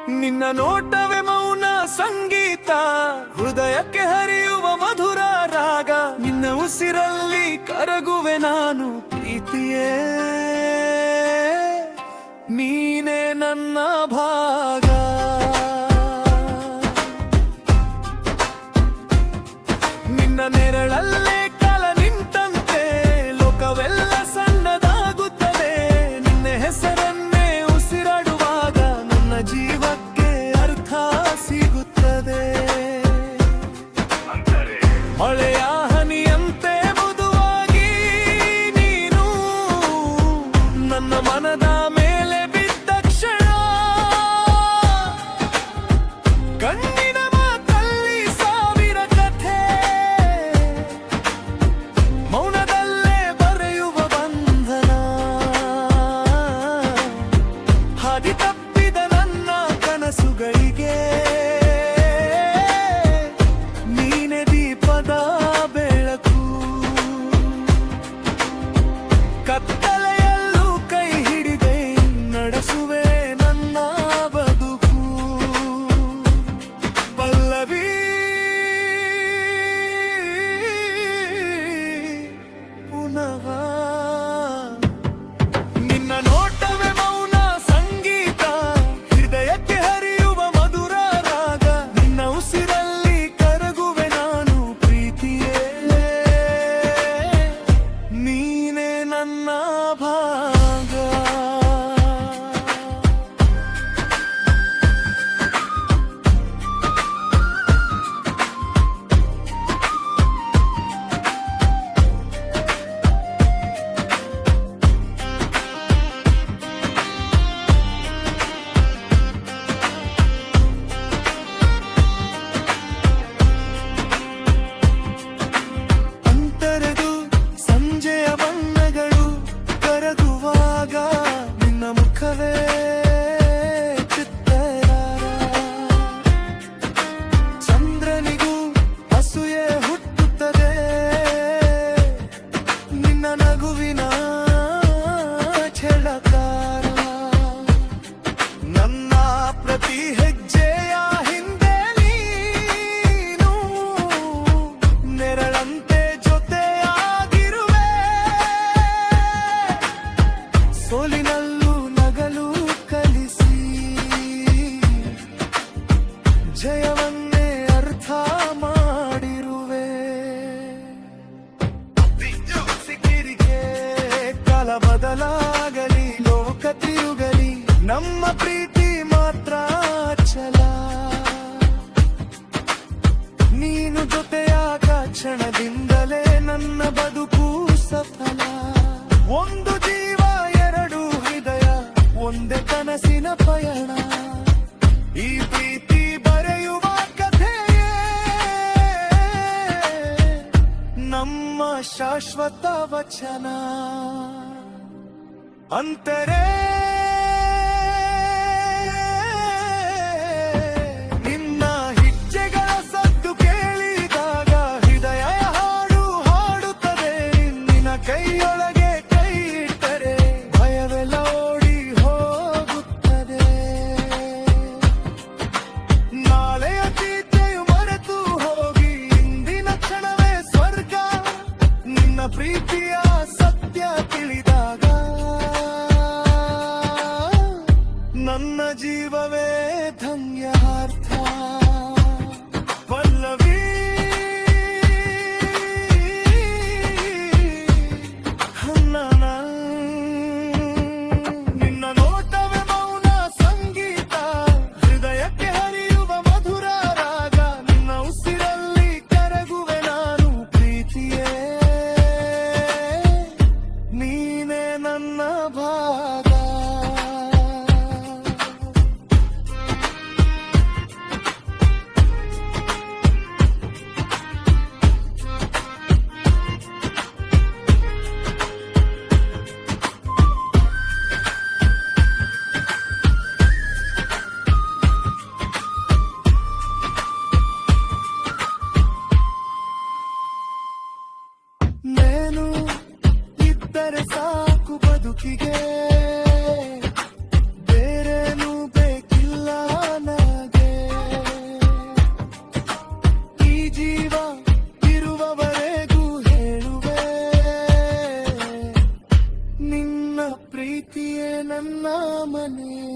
ನಿನ್ನ ನೋಟವೇ ಮೌನ ಸಂಗೀತ, ಹೃದಯಕ್ಕೆ ಹರಿಯುವ ಮಧುರ ರಾಗ. ನಿನ್ನ ಉಸಿರಲ್ಲಿ ಕರಗುವೆ ನಾನು ಪ್ರೀತಿಯೇ, ನೀನೇ ನನ್ನ ಭಾಗ. ನಿನ್ನ ನೆರಳಲ್ಲೇ ಕಾಲ ನಿಂತಂತೆ ಲೋಕವೆಲ್ಲ ಸಣ್ಣದಾಗುತ್ತದೆ. ನಿನ್ನ ಹೆಸರನ್ನೇ ಉಸಿರಾಡುವಾಗ ನನ್ನ ಜೀವಕ್ಕೆ ಅರ್ಥ ಸಿಗುತ್ತದೆ. ಮಳೆಯ ಹನಿಯಂತೆ ಮೃದುವಾಗಿ ನೀನು ನನ್ನ ಮನದ ಮೇಲೆ ಬಿದ್ದ ಕ್ಷಣ, ಕಣ್ಣಿನ ಮಾತಲ್ಲಿ ಸಾವಿರ ಕಥೆ, ಮೌನದಲ್ಲೇ ಬರೆಯುವ ಬಂಧನ. ಹಾದಿ ತಪ್ಪಿದ ನನ್ನ ಕನಸುಗಳಿಗೆ ನೀನೆ ದೀಪದ ಬೆಳಕು. ಕತ್ತಲೆಯಲ್ಲೂ ಕೈ ಹಿಡಿದೆ ನಡೆಸುವೆ ನನ್ನ ಬದುಕು. ಪಲ್ಲವಿ ಪುನಃ ನಿನ್ನ ನೋಟವೇ ಮೌನ ಸಂಗೀತ, ಹೃದಯಕ್ಕೆ ಹರಿಯುವ ಮಧುರ ರಾಗ. ನಿನ್ನ ಉಸಿರಲ್ಲಿ ಕರಗುವೆ ನಾನು ಪ್ರೀತಿಯೇ, ನೀನೇ ನನ್ನ ಭಾಗ. ಅಂತರದು ಸಂಜೆಯ ಬಣ್ಣಗಳು ಕರಗುವಾಗ ನಿನ್ನ ಮುಖವೇ ಚಿತ್ತರ. ಚಂದ್ರನಿಗೂ ಅಸೂಯೆ ಹುಟ್ಟುತ್ತದೆ ನಿನ್ನ ನಗುವಿನ ಛಳಕಾರ. ನನ್ನ ಪ್ರತಿ ಹೆಜ್ಜೆಯ ಹಿಂದೆ ನೀನು ನೆರಳಂತೆ ಜೊತೆಯಾಗಿರುವೆ. ಸೋಲಿನಲ್ಲೂ ನಗಲು ಕಲಿಸಿ ಜಯವನ್ನೇ ಅರ್ಥ ಮಾಡಿರುವೆ. ಸಿಕ್ಕಿರಿಗೆ ಕಾಲ ಬದಲಾಗಲಿ, ಲೋಕ ತಿರುಗಲಿ, ನಮ್ಮ ಪ್ರೀತಿ ಮಾತ್ರ ಚಲ. ನೀನು ಜೊತೆಯಾಗ ಕ್ಷಣದಿಂದಲೇ ನನ್ನ ಬದುಕು ಸಫಲ. ಒಂದು ಜೀವ ಎರಡು ಹೃದಯ ಒಂದೇ ಕನಸಿನ ಪಯಣ. ಈ ಪ್ರೀತಿ ಬರೆಯುವ ಕಥೆಯೇ ನಮ್ಮ ಶಾಶ್ವತ ವಚನ. ಅಂತರೇ ನಿನ್ನ ಹೆಜ್ಜೆಗಳ ಸದ್ದು ಕೇಳಿದಾಗ ಹೃದಯ ಹಾಡು ಹಾಡುತ್ತದೆ. ನಿನ್ನ ಕೈಯೊಳಗೆ ಕೈ ಇಟ್ಟರೆ ಭಯವೆಲ್ಲ ಓಡಿ ಹೋಗುತ್ತದೆ. ನಾಳೆಯ ಚಿಂತೆಯು ಮರೆತು ಹೋಗಿ ಇಂದಿನ ಕ್ಷಣವೇ ಸ್ವರ್ಗ. ನಿನ್ನ ಪ್ರೀತಿಯ ಸತ್ಯ ತಿಳಿದಾಗ ಪ್ರೀತಿಯೇ ನನ್ನ ಮನೆ.